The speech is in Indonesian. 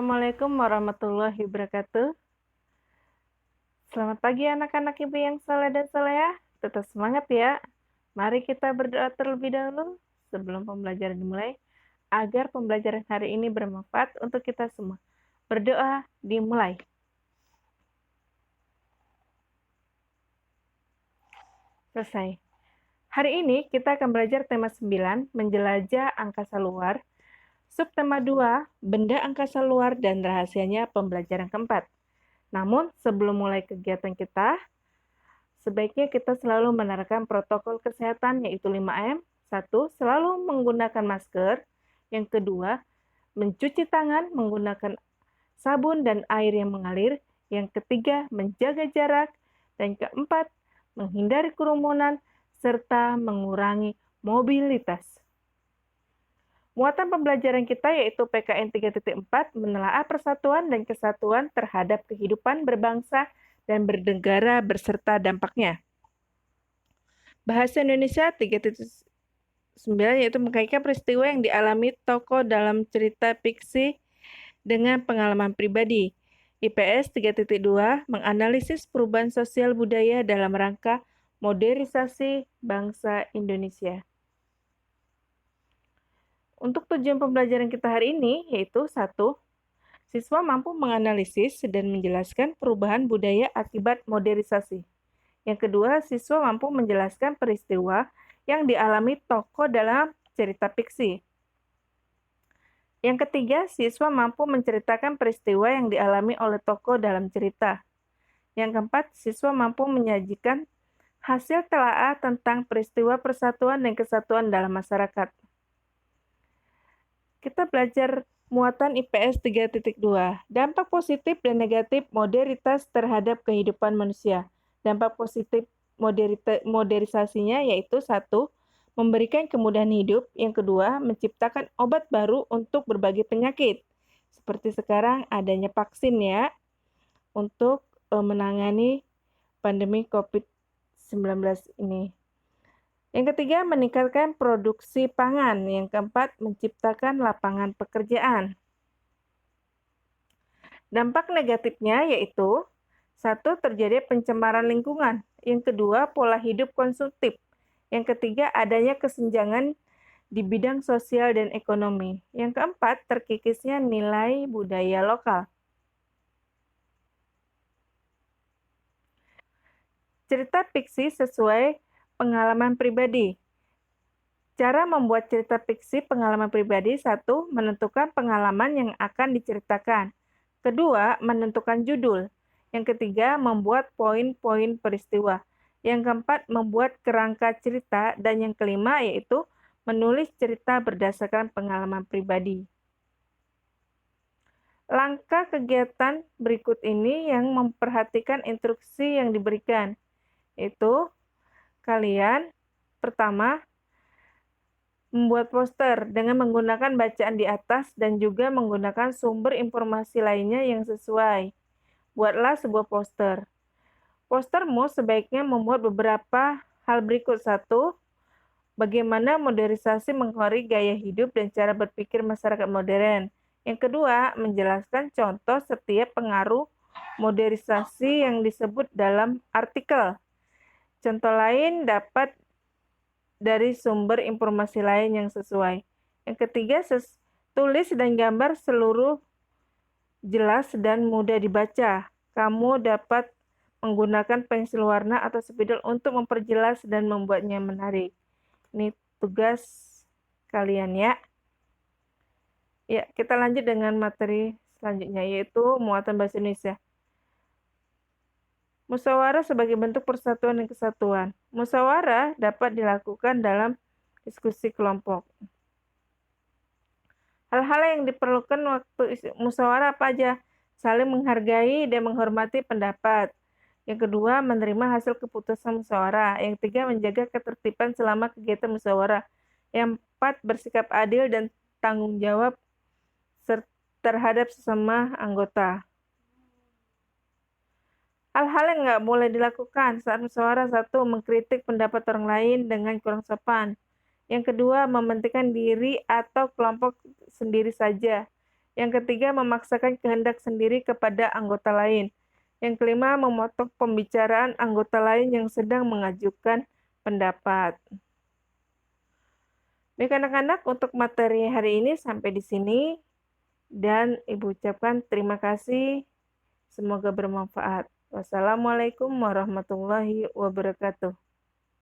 Assalamualaikum warahmatullahi wabarakatuh. Selamat pagi anak-anak ibu yang saleh dan salehah. Tetap semangat ya. Mari kita berdoa terlebih dahulu sebelum pembelajaran dimulai, agar pembelajaran hari ini bermanfaat untuk kita semua. Berdoa dimulai. Selesai. Hari ini kita akan belajar tema 9, menjelajah angkasa luar. Subtema 2, benda angkasa luar dan rahasianya pembelajaran keempat. Namun, sebelum mulai kegiatan kita, sebaiknya kita selalu menerapkan protokol kesehatan yaitu 5M. 1. Selalu menggunakan masker. Yang kedua, mencuci tangan menggunakan sabun dan air yang mengalir. Yang ketiga, menjaga jarak. Dan keempat, menghindari kerumunan serta mengurangi mobilitas. Muatan pembelajaran kita yaitu PKN 3.4 menelaah persatuan dan kesatuan terhadap kehidupan berbangsa dan bernegara beserta dampaknya. Bahasa Indonesia 3.9 yaitu mengkaitkan peristiwa yang dialami tokoh dalam cerita fiksi dengan pengalaman pribadi. IPS 3.2 menganalisis perubahan sosial budaya dalam rangka modernisasi bangsa Indonesia. Untuk tujuan pembelajaran kita hari ini yaitu 1. Siswa mampu menganalisis dan menjelaskan perubahan budaya akibat modernisasi. Yang kedua, siswa mampu menjelaskan peristiwa yang dialami tokoh dalam cerita fiksi. Yang ketiga, siswa mampu menceritakan peristiwa yang dialami oleh tokoh dalam cerita. Yang keempat, siswa mampu menyajikan hasil telaah tentang peristiwa persatuan dan kesatuan dalam masyarakat. Kita belajar muatan IPS 3.2. Dampak positif dan negatif modernitas terhadap kehidupan manusia. Dampak positif modernisasinya yaitu 1. Memberikan kemudahan hidup. Yang kedua, menciptakan obat baru untuk berbagai penyakit. Seperti sekarang adanya vaksin ya, untuk menangani pandemi COVID-19 ini. Yang ketiga, meningkatkan produksi pangan. Yang keempat, menciptakan lapangan pekerjaan. Dampak negatifnya yaitu 1. Terjadi pencemaran lingkungan. Yang kedua, pola hidup konsumtif. Yang ketiga, adanya kesenjangan di bidang sosial dan ekonomi. Yang keempat, terkikisnya nilai budaya lokal. Cerita fiksi sesuai pengalaman pribadi. Cara membuat cerita fiksi pengalaman pribadi. 1. Menentukan pengalaman yang akan diceritakan. Kedua, menentukan judul. Yang ketiga, membuat poin-poin peristiwa. Yang keempat, membuat kerangka cerita. Dan yang kelima yaitu menulis cerita berdasarkan pengalaman pribadi. Langkah kegiatan berikut ini yang memperhatikan instruksi yang diberikan. Itu kalian pertama membuat poster dengan menggunakan bacaan di atas dan juga menggunakan sumber informasi lainnya yang sesuai. Buatlah sebuah poster. Postermu sebaiknya memuat beberapa hal berikut. 1. Bagaimana modernisasi mengaruhi gaya hidup dan cara berpikir masyarakat modern. Yang kedua, menjelaskan contoh setiap pengaruh modernisasi yang disebut dalam artikel. Contoh lain dapat dari sumber informasi lain yang sesuai. Yang ketiga, tulis dan gambar seluruh jelas dan mudah dibaca. Kamu dapat menggunakan pensil warna atau spidol untuk memperjelas dan membuatnya menarik. Ini tugas kalian ya. Ya, kita lanjut dengan materi selanjutnya yaitu muatan bahasa Indonesia. Musyawarah sebagai bentuk persatuan dan kesatuan. Musyawarah dapat dilakukan dalam diskusi kelompok. Hal-hal yang diperlukan waktu musyawarah apa aja? Saling menghargai dan menghormati pendapat. Yang kedua, menerima hasil keputusan musyawarah. Yang ketiga, menjaga ketertiban selama kegiatan musyawarah. Yang empat, bersikap adil dan tanggung jawab terhadap sesama anggota. Hal-hal yang nggak boleh dilakukan saat musyawarah. 1. Mengkritik pendapat orang lain dengan kurang sopan. Yang kedua, mementingkan diri atau kelompok sendiri saja. Yang ketiga, memaksakan kehendak sendiri kepada anggota lain. Yang kelima, memotong pembicaraan anggota lain yang sedang mengajukan pendapat. Baik anak-anak, untuk materi hari ini sampai di sini. Dan Ibu ucapkan terima kasih. Semoga bermanfaat. Wassalamualaikum warahmatullahi wabarakatuh.